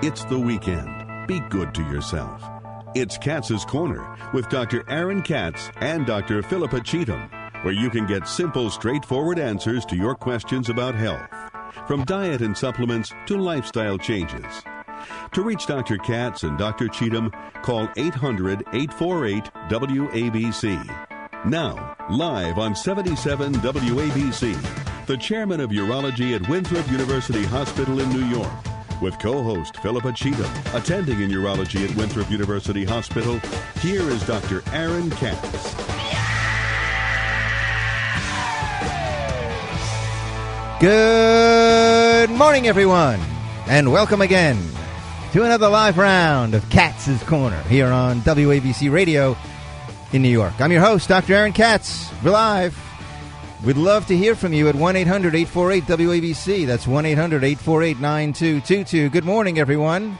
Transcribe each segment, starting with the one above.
It's the weekend. Be good to yourself. It's Katz's Corner with Dr. Aaron Katz and Dr. Philippa Cheetham, where you can get simple, straightforward answers to your questions about health, from diet and supplements to lifestyle changes. To reach Dr. Katz and Dr. Cheetham, call 800-848-WABC. Now, live on 77 WABC, the chairman of urology at Winthrop University Hospital in New York, with co-host Philippa Cheetham, attending in urology at Winthrop University Hospital. Here is Dr. Aaron Katz. Good morning, everyone, and welcome again to another live round of Katz's Corner here on WABC Radio in New York. I'm your host, Dr. Aaron Katz. We're live. We'd love to hear from you at 1-800-848-WABC. That's 1-800-848-9222. Good morning, everyone.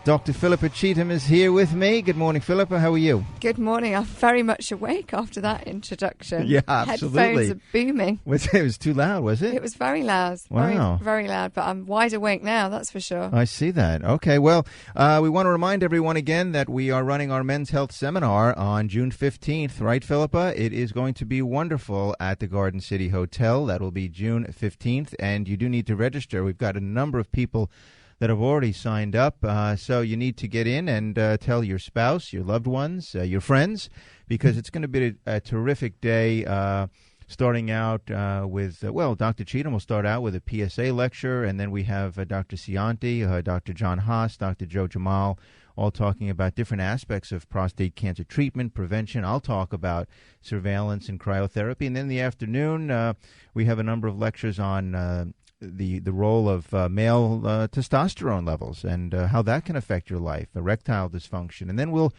Dr. Philippa Cheetham is here with me. Good morning, Philippa. How are you? Good morning. I'm very much awake after that introduction. Yeah, absolutely. Headphones are booming. It was too loud, was it? It was very loud. Wow. Very, very loud, but I'm wide awake now, that's for sure. I see that. Okay, well, we want to remind everyone again that we are running our Men's Health Seminar on June 15th, right, Philippa? It is going to be wonderful at the Garden City Hotel. That will be June 15th, and you do need to register. We've got a number of people that have already signed up, so you need to get in and tell your spouse, your loved ones, your friends, because it's going to be a terrific day, starting out with, Dr. Cheetham will start out with a PSA lecture, and then we have Dr. Cianti, Dr. John Haas, Dr. Joe Jamal, all talking about different aspects of prostate cancer treatment, prevention. I'll talk about surveillance and cryotherapy, and then in the afternoon, we have a number of lectures on the role of male testosterone levels and how that can affect your life, erectile dysfunction. And then we'll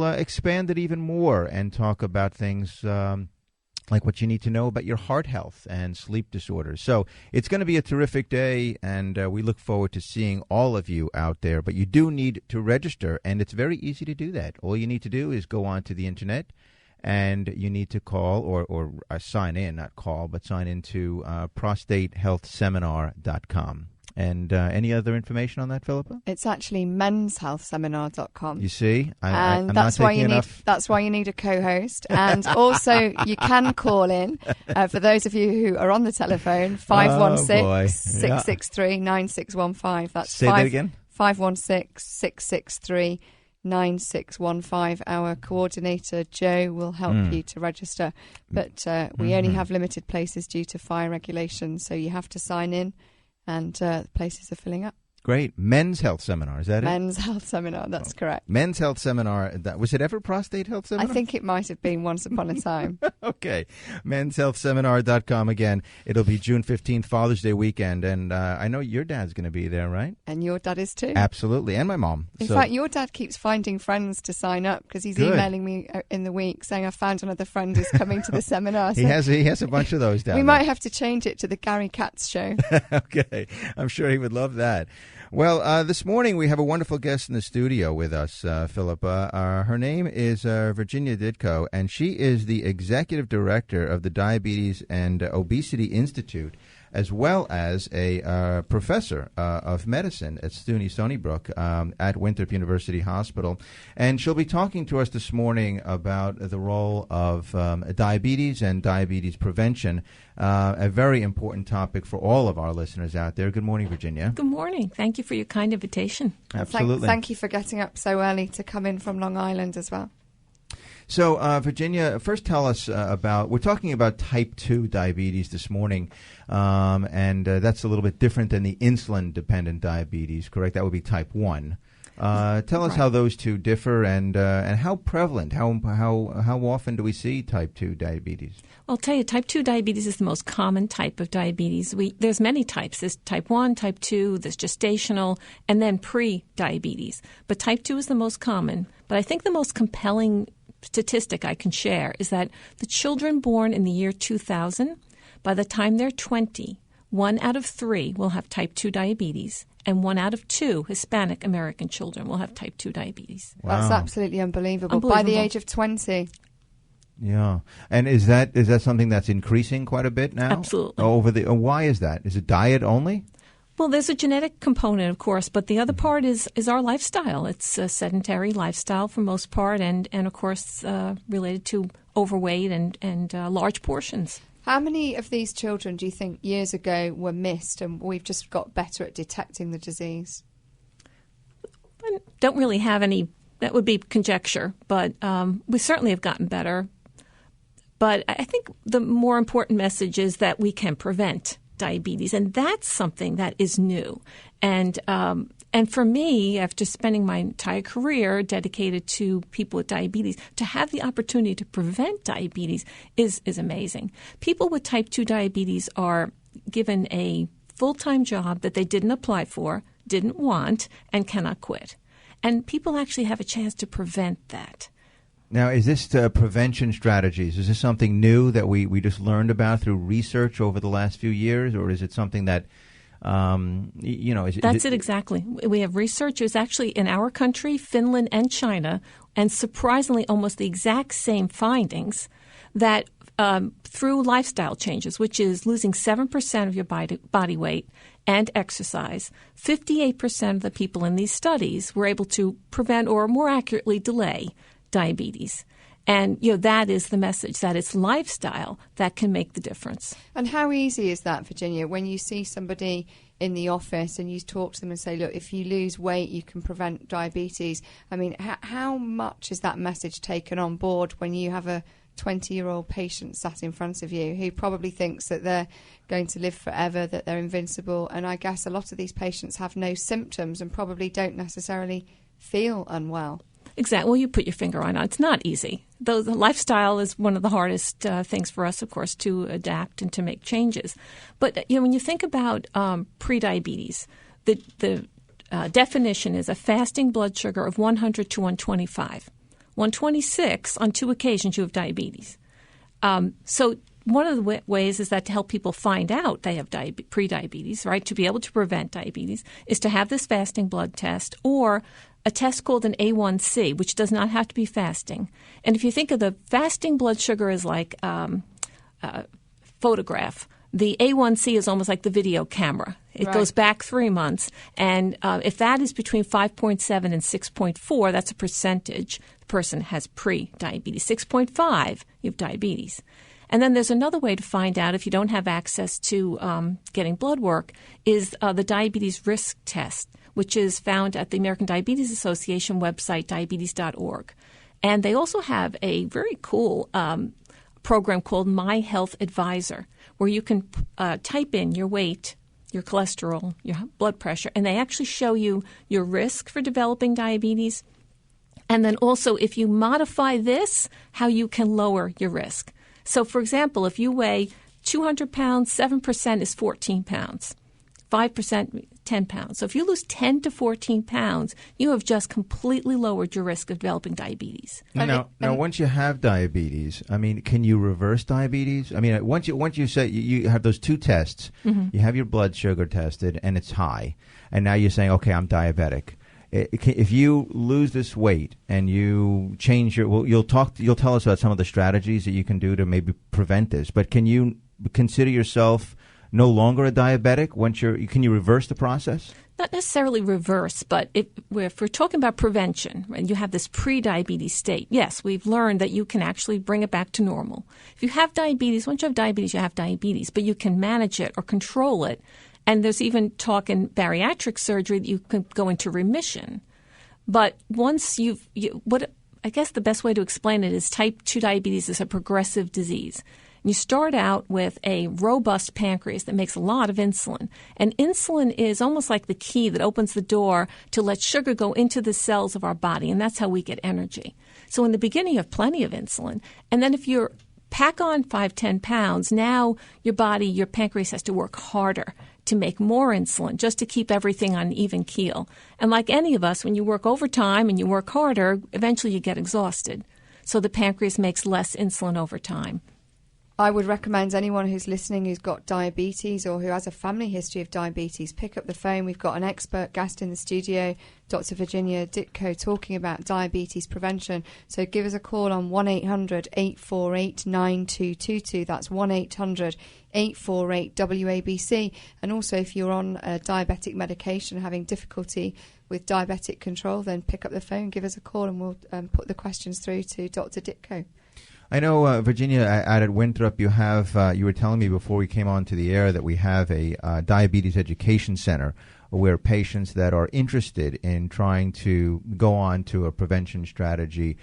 expand it even more and talk about things like what you need to know about your heart health and sleep disorders. So it's going to be a terrific day, and we look forward to seeing all of you out there. But you do need to register, and it's very easy to do that. All you need to do is go onto the Internet, and you need to call or sign in, not call, but sign into prostatehealthseminar.com. And any other information on that, Philippa? It's actually menshealthseminar.com. You see? I'm that's why you need a co-host. And also you can call in, for those of you who are on the telephone, 516-663-9615. That's Say that again? 516-663-9615. 9615. Our coordinator Joe will help you to register, but we only have limited places due to fire regulations, so you have to sign in, and places are filling up. Great. Men's Health Seminar, is that it? Men's Health Seminar, that's correct. Men's Health Seminar. Was it ever Prostate Health Seminar? I think it might have been once upon a time. Okay. Menshealthseminar.com again. It'll be June 15th, Father's Day weekend, and I know your dad's going to be there, right? And your dad is too. Absolutely, and my mom. In fact, your dad keeps finding friends to sign up, because he's emailing me in the week saying, I found another friend who's coming to the seminar. So he has a bunch of those down We there. might have to change it to the Gary Katz Show. Okay. I'm sure he would love that. Well, this morning we have a wonderful guest in the studio with us, Philippa. Her name is Virginia Ditko, and she is the executive director of the Diabetes and Obesity Institute, as well as a professor of medicine at SUNY Stony Brook at Winthrop University Hospital. And she'll be talking to us this morning about the role of diabetes and diabetes prevention, a very important topic for all of our listeners out there. Good morning, Virginia. Good morning. Thank you for your kind invitation. Absolutely. Thank you for getting up so early to come in from Long Island as well. So, Virginia, first tell us we're talking about type 2 diabetes this morning, and that's a little bit different than the insulin-dependent diabetes, correct? That would be type 1. Tell us how those two differ and how prevalent, how often do we see type 2 diabetes? I'll tell you, type 2 diabetes is the most common type of diabetes. There's many types. There's type 1, type 2, there's gestational, and then pre-diabetes. But type 2 is the most common. But I think the most compelling statistic I can share is that the children born in the year 2000, by the time they're 20, 1 out of 3 will have type 2 diabetes, and 1 out of 2 Hispanic American children will have type 2 diabetes. Wow. That's absolutely unbelievable. By the age of 20. Yeah. And is that something that's increasing quite a bit now? Absolutely. Why is that? Is it diet only? Well, there's a genetic component, of course, but the other part is our lifestyle. It's a sedentary lifestyle for most part, and of course, related to overweight and large portions. How many of these children do you think years ago were missed and we've just got better at detecting the disease? I don't really have any. That would be conjecture, but we certainly have gotten better. But I think the more important message is that we can prevent diabetes, and that's something that is new. And for me, after spending my entire career dedicated to people with diabetes, to have the opportunity to prevent diabetes is amazing. People with type 2 diabetes are given a full-time job that they didn't apply for, didn't want, and cannot quit. And people actually have a chance to prevent that. Now, is this prevention strategies? Is this something new that we just learned about through research over the last few years, or is it something that, That's it exactly. We have research. It was actually in our country, Finland, and China, and surprisingly almost the exact same findings that through lifestyle changes, which is losing 7% of your body weight and exercise, 58% of the people in these studies were able to prevent or more accurately delay diabetes. And, that is the message, that it's lifestyle that can make the difference. And how easy is that, Virginia, when you see somebody in the office and you talk to them and say, look, if you lose weight, you can prevent diabetes? I mean, how much is that message taken on board when you have a 20-year-old patient sat in front of you who probably thinks that they're going to live forever, that they're invincible? And I guess a lot of these patients have no symptoms and probably don't necessarily feel unwell. Exactly. Well, you put your finger on it. It's not easy. Though the lifestyle is one of the hardest things for us, of course, to adapt and to make changes. But, when you think about prediabetes, the definition is a fasting blood sugar of 100 to 125. 126, on 2 occasions, you have diabetes. So one of the ways is that to help people find out they have prediabetes, right, to be able to prevent diabetes, is to have this fasting blood test or a test called an A1C, which does not have to be fasting. And if you think of the fasting blood sugar as like a photograph, the A1C is almost like the video camera. It goes back 3 months. And if that is between 5.7 and 6.4, that's a percentage. The person has pre-diabetes. 6.5, you have diabetes. And then there's another way to find out if you don't have access to getting blood work is the diabetes risk test, which is found at the American Diabetes Association website, diabetes.org. And they also have a very cool program called My Health Advisor, where you can type in your weight, your cholesterol, your blood pressure, and they actually show you your risk for developing diabetes. And then also, if you modify this, how you can lower your risk. So, for example, if you weigh 200 pounds, 7% is 14 pounds. 5%, 10 pounds. So if you lose 10 to 14 pounds, you have just completely lowered your risk of developing diabetes. Now, once you have diabetes, I mean, can you reverse diabetes? I mean, once you say you have those 2 tests, you have your blood sugar tested and it's high, and now you're saying, okay, I'm diabetic. If you lose this weight and you change you'll tell us about some of the strategies that you can do to maybe prevent this. But can you consider yourself no longer a diabetic can you reverse the process? Not necessarily reverse, but if we're talking about prevention, right, you have this pre-diabetes state. Yes, we've learned that you can actually bring it back to normal. If you have diabetes, once you have diabetes, but you can manage it or control it. And there's even talk in bariatric surgery that you can go into remission. But once I guess the best way to explain it is type 2 diabetes is a progressive disease. You start out with a robust pancreas that makes a lot of insulin. And insulin is almost like the key that opens the door to let sugar go into the cells of our body, and that's how we get energy. So in the beginning, you have plenty of insulin. And then if you pack on 5-10 pounds, now your pancreas has to work harder to make more insulin just to keep everything on even keel. And like any of us, when you work overtime and you work harder, eventually you get exhausted. So the pancreas makes less insulin over time. I would recommend anyone who's listening who's got diabetes or who has a family history of diabetes, pick up the phone. We've got an expert guest in the studio, Dr. Virginia Ditko, talking about diabetes prevention. So give us a call on 1-800-848-9222. That's 1-800-848-WABC. And also, if you're on diabetic medication, having difficulty with diabetic control, then pick up the phone, give us a call, and we'll put the questions through to Dr. Ditko. I know, Virginia, at Winthrop, you have, you were telling me before we came on to the air that we have a diabetes education center where patients that are interested in trying to go on to a prevention strategy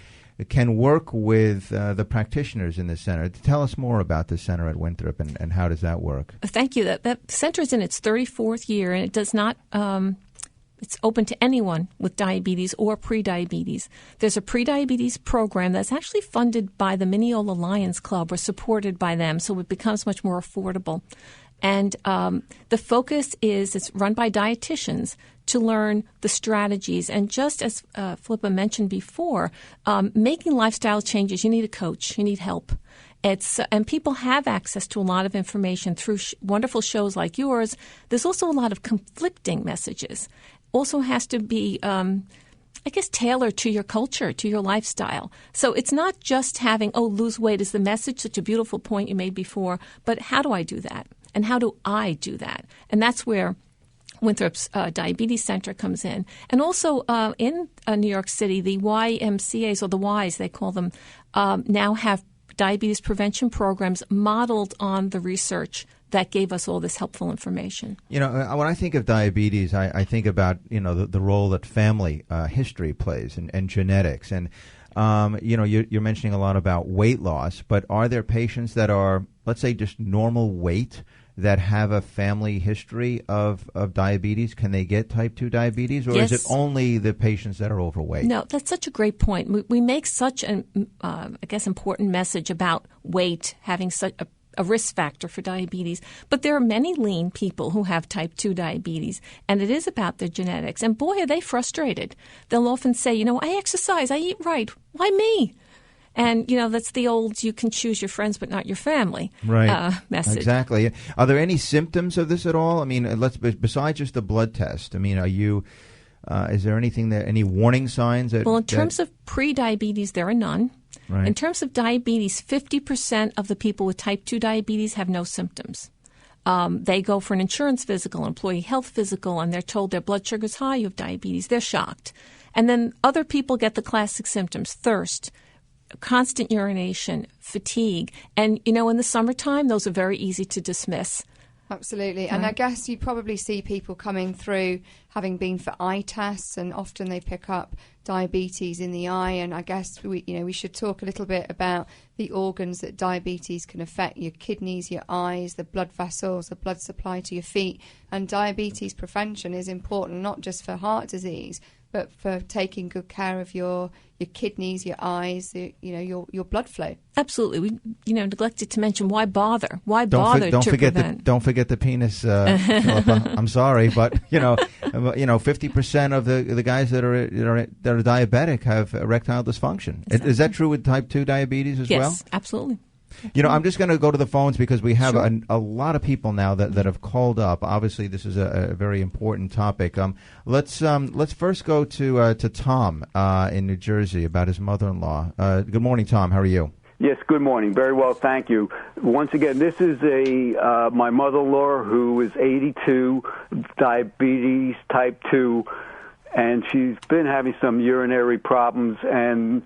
can work with the practitioners in the center. Tell us more about the center at Winthrop and how does that work? Thank you. That center is in its 34th year, and it does not it's open to anyone with diabetes or prediabetes. There's a prediabetes program that's actually funded by the Mineola Lions Club or supported by them, so it becomes much more affordable. And the focus is it's run by dietitians to learn the strategies. And just as Philippa mentioned before, making lifestyle changes, you need a coach, you need help. And people have access to a lot of information through wonderful shows like yours. There's also a lot of conflicting messages. Also has to be, tailored to your culture, to your lifestyle. So it's not just having, lose weight is the message, such a beautiful point you made before, but how do I do that? And how do I do that? And that's where Winthrop's Diabetes Center comes in. And also in New York City, the YMCAs, or the Ys, they call them, now have diabetes prevention programs modeled on the research that gave us all this helpful information. You know, when I think of diabetes, I think about, the role that family history plays and genetics. And, you're mentioning a lot about weight loss, but are there patients that are, let's say, just normal weight that have a family history of diabetes? Can they get type 2 diabetes, or Yes. is it only the patients that are overweight? No, that's such a great point. We make such an, important message about weight having such a risk factor for diabetes. But there are many lean people who have type 2 diabetes, and it is about their genetics. And boy, are they frustrated. They'll often say, I exercise, I eat right. Why me? And, that's the old you can choose your friends but not your family message. Exactly. Are there any symptoms of this at all? I mean, besides just the blood test, I mean, are you, is there anything there, any warning signs? Well, in terms of pre-diabetes, there are none. Right. In terms of diabetes, 50% of the people with type 2 diabetes have no symptoms. They go for an insurance physical, employee health physical, and they're told their blood sugar's high, you have diabetes. They're shocked. And then other people get the classic symptoms, thirst, constant urination, fatigue. And, in the summertime, those are very easy to dismiss. Absolutely. And I guess you probably see people coming through having been for eye tests, and often they pick up diabetes in the eye. And I guess we should talk a little bit about the organs that diabetes can affect: your kidneys, your eyes, the blood vessels, the blood supply to your feet. And diabetes prevention is important not just for heart disease, but for taking good care of your kidneys, your eyes, your blood flow. Absolutely. We neglected to mention why bother? Why Don't bother to forget prevent? Don't forget the penis, Philippa. I'm sorry, but 50% of the guys that are diabetic have erectile dysfunction. Exactly. Is that true with type 2 diabetes as well? Yes, absolutely. I'm just going to go to the phones because we have Sure. a lot of people now that have called up. Obviously, this is a very important topic. Let's first go to Tom in New Jersey about his mother-in-law. Good morning, Tom. How are you? Yes, good morning. Very well, thank you. Once again, this is my mother-in-law who is 82, diabetes type 2, and she's been having some urinary problems, and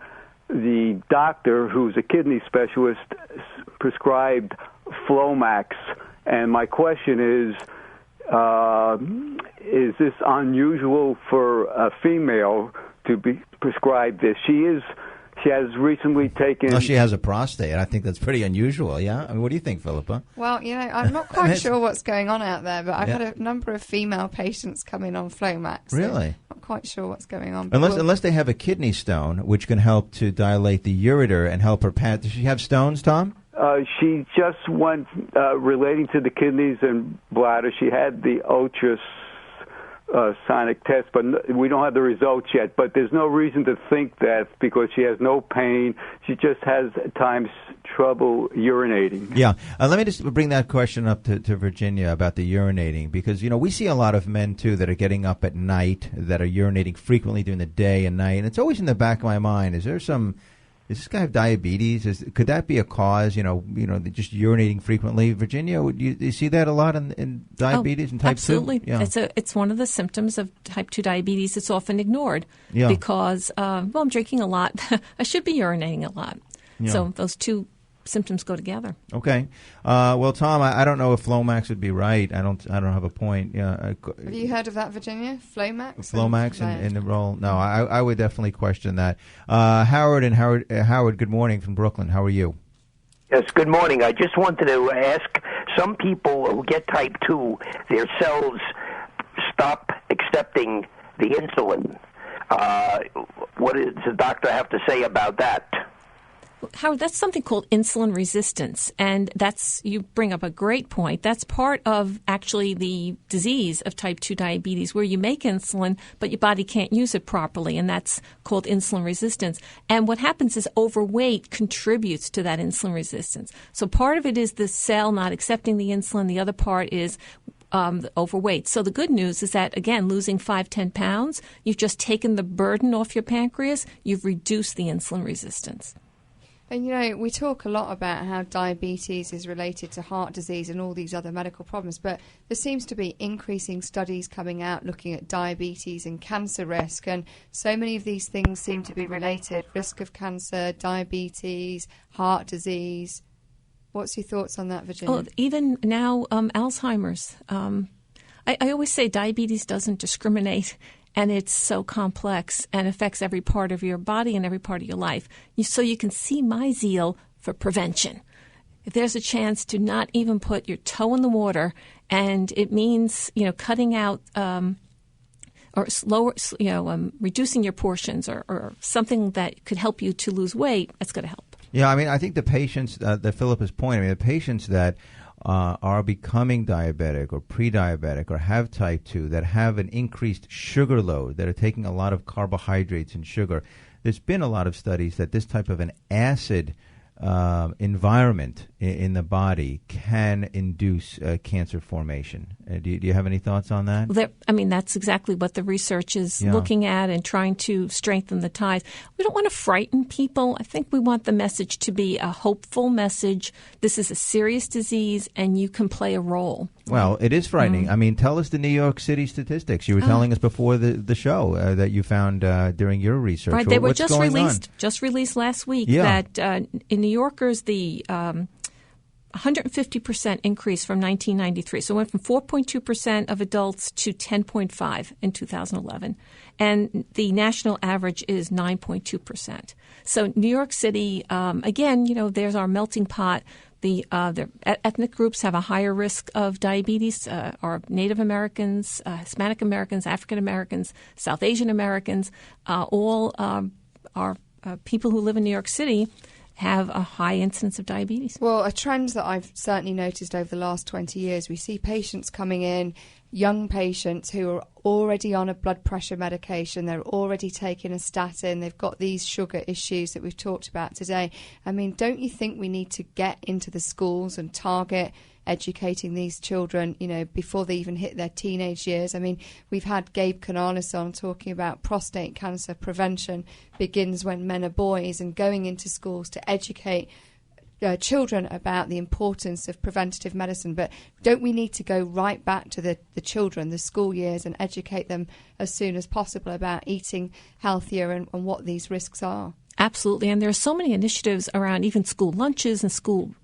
the doctor, who's a kidney specialist, prescribed Flomax. And my question is this unusual for a female to be prescribed this? She has recently taken... Well, she has a prostate. I think that's pretty unusual, yeah? I mean, what do you think, Philippa? Well, I'm not quite sure what's going on out there, but I've had a number of female patients come in on Flomax. So Really? not quite sure what's going on. Unless they have a kidney stone, which can help to dilate the ureter and help her pant. Does she have stones, Tom? She just went relating to the kidneys and bladder. She had the sonic test, but we don't have the results yet. But there's no reason to think that because she has no pain. She just has at times trouble urinating. Yeah. Let me just bring that question up to Virginia about the urinating, because, we see a lot of men, too, that are getting up at night, that are urinating frequently during the day and night. And it's always in the back of my mind, does this guy have diabetes? Could that be a cause, just urinating frequently? Virginia, do you see that a lot in diabetes and type 2? Absolutely. Yeah. It's one of the symptoms of type 2 diabetes. It's often ignored because, I'm drinking a lot. I should be urinating a lot. Yeah. So those two symptoms go together. Okay. Well, Tom, I don't know if Flomax would be right. I don't have a point. Yeah. Have you heard of that, Virginia? Flomax? Flomax in the role? No, I would definitely question that. Howard, good morning from Brooklyn. How are you? Yes, good morning. I just wanted to ask, some people who get type 2, their cells stop accepting the insulin. What does the doctor have to say about that? Howard, that's something called insulin resistance, and you bring up a great point. That's part of actually the disease of type 2 diabetes, where you make insulin, but your body can't use it properly, and that's called insulin resistance. And what happens is overweight contributes to that insulin resistance. So part of it is the cell not accepting the insulin. The other part is overweight. So the good news is that, again, losing 5-10 pounds, you've just taken the burden off your pancreas. You've reduced the insulin resistance. And, we talk a lot about how diabetes is related to heart disease and all these other medical problems, but there seems to be increasing studies coming out looking at diabetes and cancer risk, and so many of these things seem to be related: risk of cancer, diabetes, heart disease. What's your thoughts on that, Virginia? Even now, Alzheimer's. I always say diabetes doesn't discriminate. And it's so complex and affects every part of your body and every part of your life. So you can see my zeal for prevention. If there's a chance to not even put your toe in the water, and it means, cutting out or reducing your portions or something that could help you to lose weight, that's going to help. Yeah, I think the patients, that Philippa's point, the patients that are becoming diabetic or pre-diabetic or have type 2 that have an increased sugar load, that are taking a lot of carbohydrates and sugar, there's been a lot of studies that this type of an acid environment in the body can induce cancer formation. Do you have any thoughts on that? That's exactly what the research is looking at and trying to strengthen the ties. We don't want to frighten people. I think we want the message to be a hopeful message. This is a serious disease, and you can play a role. Well, it is frightening. Tell us the New York City statistics. You were telling us before the show that you found during your research. Right, they were just released last week. That in New Yorkers, the 150% increase from 1993. So it went from 4.2% of adults to 10.5% in 2011. And the national average is 9.2%. So New York City, again, there's our melting pot. The ethnic groups have a higher risk of diabetes. Are Native Americans, Hispanic Americans, African Americans, South Asian Americans, all are people who live in New York City have a high incidence of diabetes. Well, a trend that I've certainly noticed over the last 20 years, we see patients coming in, young patients who are already on a blood pressure medication, they're already taking a statin, they've got these sugar issues that we've talked about today. Don't you think we need to get into the schools and target educating these children, before they even hit their teenage years? We've had Gabe Canalis on talking about prostate cancer prevention begins when men are boys, and going into schools to educate children about the importance of preventative medicine. But don't we need to go right back to the children, the school years, and educate them as soon as possible about eating healthier and what these risks are? Absolutely. And there are so many initiatives around even school lunches and school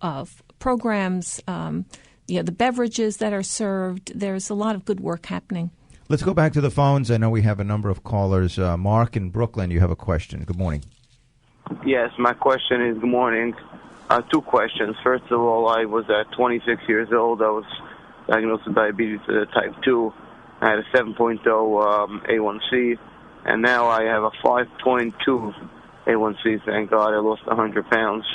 programs, the beverages that are served. There's a lot of good work happening. Let's go back to the phones. I know we have a number of callers. Mark in Brooklyn, you have a question. Good morning. Yes, my question is, good morning. Two questions. First of all, I was at 26 years old. I was diagnosed with diabetes type 2. I had a 7.0 A1C, and now I have a 5.2 A1C. Thank God. I lost 100 pounds.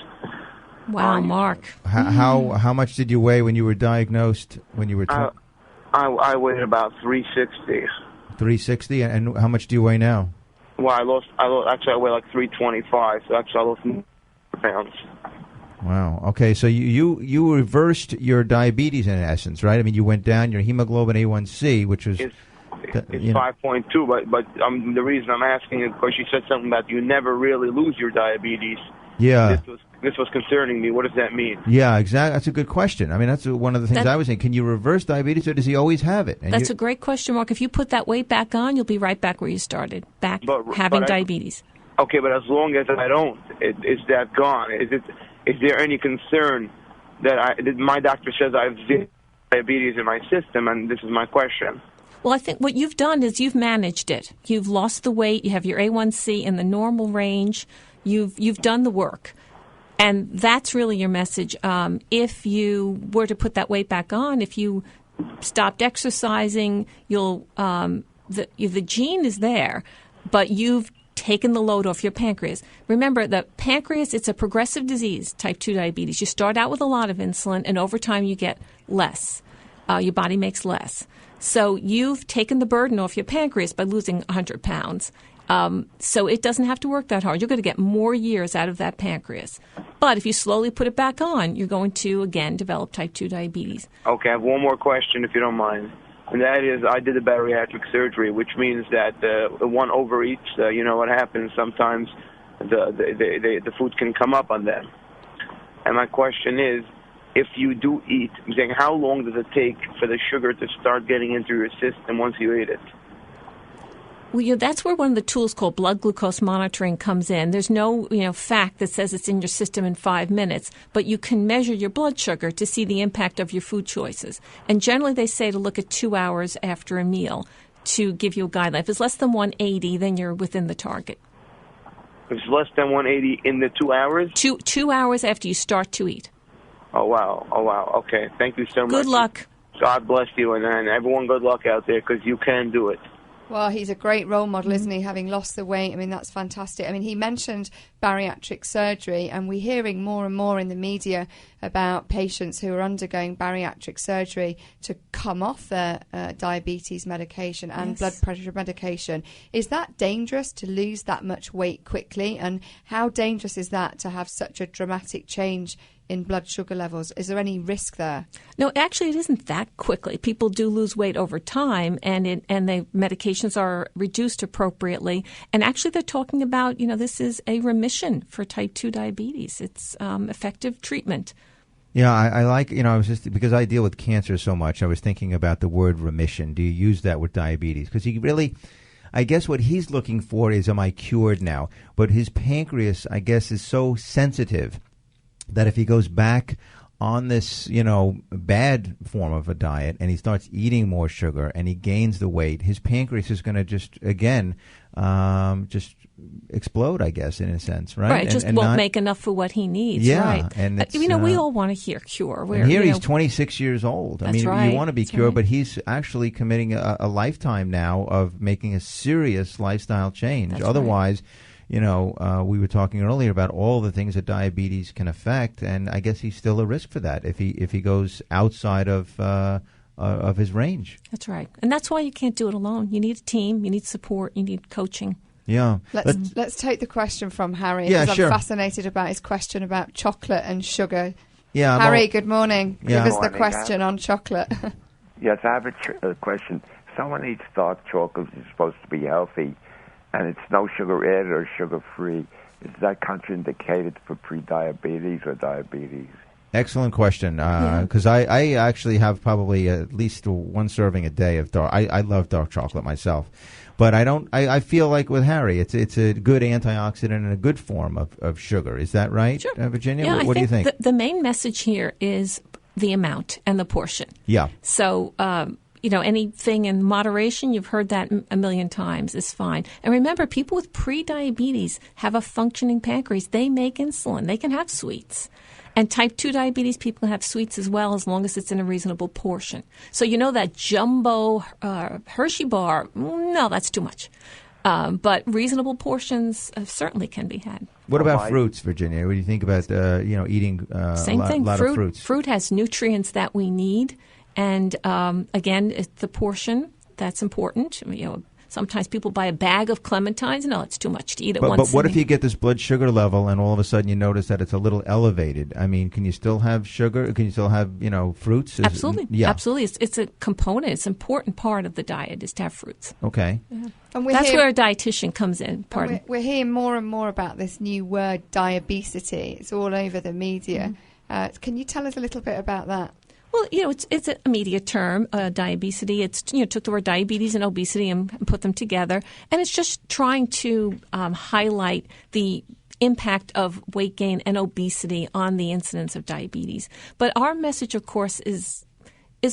Wow, Mark. How much did you weigh when you were diagnosed? When you were I weighed about 360. 360, and how much do you weigh now? Well, I lost. Actually, I weigh like 325. So actually, I lost pounds. Wow. Okay, so you reversed your diabetes in essence, right? I mean, you went down your hemoglobin A1C, which was It's 5.2. But the reason I'm asking is because you said something about you never really lose your diabetes. Yeah. This was concerning me. What does that mean? Yeah, exactly. That's a good question. I mean, that's one of the things I was saying. Can you reverse diabetes, or does he always have it? And that's a great question, Mark. If you put that weight back on, you'll be right back where you started, having diabetes. Okay, but as long as I don't, is that gone? Is there any concern that my doctor says I have diabetes in my system, and this is my question. Well, I think what you've done is you've managed it. You've lost the weight. You have your A1C in the normal range. You've done the work. And that's really your message. If you were to put that weight back on, if you stopped exercising, the gene is there, but you've taken the load off your pancreas. Remember, the pancreas, it's a progressive disease, type 2 diabetes. You start out with a lot of insulin, and over time you get less. Your body makes less. So you've taken the burden off your pancreas by losing 100 pounds. So it doesn't have to work that hard. You're going to get more years out of that pancreas. But if you slowly put it back on, you're going to, again, develop type 2 diabetes. Okay, I have one more question, if you don't mind. And that is, I did a bariatric surgery, which means that one overeats. You know what happens? Sometimes the food can come up on them. And my question is, if you do eat, I'm saying, how long does it take for the sugar to start getting into your system once you eat it? Well, that's where one of the tools called blood glucose monitoring comes in. There's no, fact that says it's in your system in 5 minutes, but you can measure your blood sugar to see the impact of your food choices. And generally they say to look at 2 hours after a meal to give you a guideline. If it's less than 180, then you're within the target. If it's less than 180 in the 2 hours? 2 hours after you start to eat. Oh, wow. Okay, thank you so much. Good luck. God bless you, and everyone good luck out there, because you can do it. Well, he's a great role model, isn't he, having lost the weight? I mean, that's fantastic. I mean, he mentioned bariatric surgery, and we're hearing more and more in the media about patients who are undergoing bariatric surgery to come off their diabetes medication and blood pressure medication. Is that dangerous to lose that much weight quickly? And how dangerous is that to have such a dramatic change in blood sugar levels? Is there any risk there? No, actually, it isn't that quickly. People do lose weight over time, and the medications are reduced appropriately. And actually, they're talking about, this is a remission for type 2 diabetes. It's effective treatment. Yeah, I like, I was just, because I deal with cancer so much, I was thinking about the word remission. Do you use that with diabetes? Because he really, I guess what he's looking for is, am I cured now? But his pancreas, I guess, is so sensitive that if he goes back on this, bad form of a diet and he starts eating more sugar and he gains the weight, his pancreas is going to just, again, just explode, I guess, in a sense, right? Right, it just won't make enough for what he needs, right? And it's, we all want to hear cure. And here he's 26 years old. I mean, right. You want to be cured, but he's actually committing a lifetime now of making a serious lifestyle change. That's Otherwise, we were talking earlier about all the things that diabetes can affect, and I guess he's still a risk for that if he goes outside of his range. That's right, and that's why you can't do it alone. You need a team, you need support, you need coaching. Yeah. Let's take the question from Harry, because I'm fascinated about his question about chocolate and sugar. Yeah, Harry, good morning. Yeah. Give us the question on chocolate. Yes, I have a question. Someone eats dark chocolate, which is supposed to be healthy, and it's no sugar added or sugar-free. Is that contraindicated for pre-diabetes or diabetes? Excellent question, because I actually have probably at least one serving a day of dark. I love dark chocolate myself, but I don't. I feel like with Harry, it's a good antioxidant and a good form of sugar. Is that right, Sure. Virginia? Yeah, what do you think? The main message here is the amount and the portion. Yeah. So, anything in moderation, you've heard that a million times, is fine. And remember, people with pre-diabetes have a functioning pancreas. They make insulin. They can have sweets. And type 2 diabetes people can have sweets as well, as long as it's in a reasonable portion. So that jumbo Hershey bar, no, that's too much. But reasonable portions certainly can be had. What about fruits, Virginia? What do you think about eating Same a thing. lot of fruits? Fruit has nutrients that we need. And again, it's the portion. that's important. Sometimes people buy a bag of clementines. No, it's too much to eat at once. But what if you get this blood sugar level and all of a sudden you notice that it's a little elevated? I mean, can you still have sugar? Can you still have, fruits? Absolutely. Yeah. Absolutely. It's a component. It's an important part of the diet is to have fruits. Okay. Yeah. And that's where a dietitian comes in. Pardon. We're hearing more and more about this new word, diabesity. It's all over the media. Can you tell us a little bit about that? Well, it's a media term, diabesity. It's took the word diabetes and obesity and put them together, and it's just trying to highlight the impact of weight gain and obesity on the incidence of diabetes. But our message, of course, is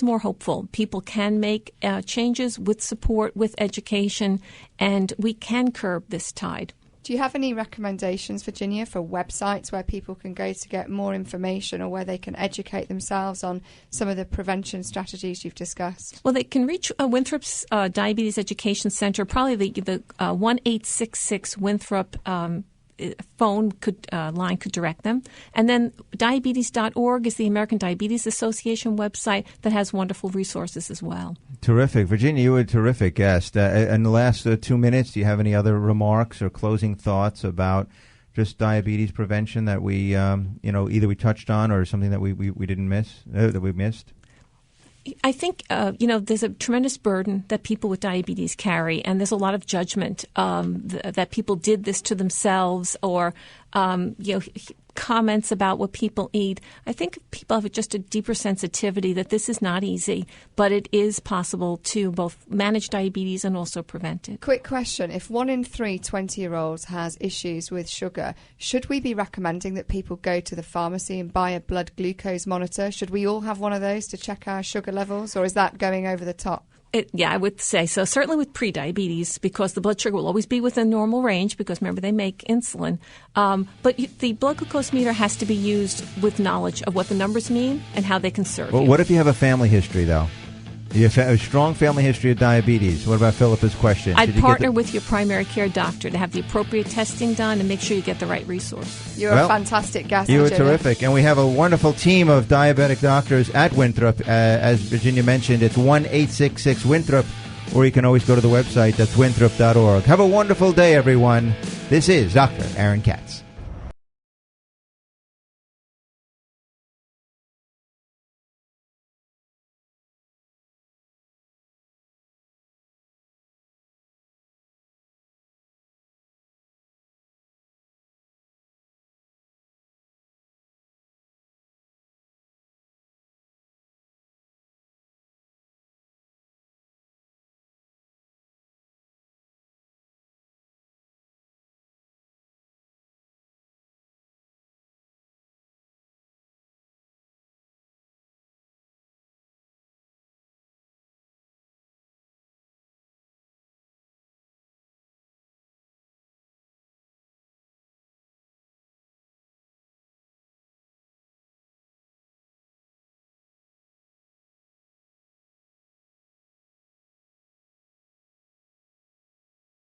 more hopeful. People can make changes with support, with education, and we can curb this tide. Do you have any recommendations, Virginia, for websites where people can go to get more information or where they can educate themselves on some of the prevention strategies you've discussed? Well, they can reach Winthrop's Diabetes Education Center, probably the 1-866 Winthrop phone line could direct them. And then diabetes.org is the American Diabetes Association website that has wonderful resources as well. Terrific. Virginia, you were a terrific guest. In the last 2 minutes, do you have any other remarks or closing thoughts about just diabetes prevention that we, either we touched on or something that we didn't miss, that we missed? I think, there's a tremendous burden that people with diabetes carry, and there's a lot of judgment that people did this to themselves or, comments about what people eat. I think people have just a deeper sensitivity that this is not easy, but it is possible to both manage diabetes and also prevent it. Quick question. If 1 in 3 20-year-olds has issues with sugar, should we be recommending that people go to the pharmacy and buy a blood glucose monitor? Should we all have one of those to check our sugar levels, or is that going over the top? I would say so. Certainly with prediabetes, because the blood sugar will always be within normal range, because remember, they make insulin. But the blood glucose meter has to be used with knowledge of what the numbers mean and how they can serve you. What if you have a family history, though? You have a strong family history of diabetes. What about Philippa's question? I'd partner with your primary care doctor to have the appropriate testing done and make sure you get the right resource. You're a fantastic guest. You were terrific. And we have a wonderful team of diabetic doctors at Winthrop. As Virginia mentioned, it's 1-866 Winthrop, or you can always go to the website. That's winthrop.org. Have a wonderful day, everyone. This is Dr. Aaron Katz.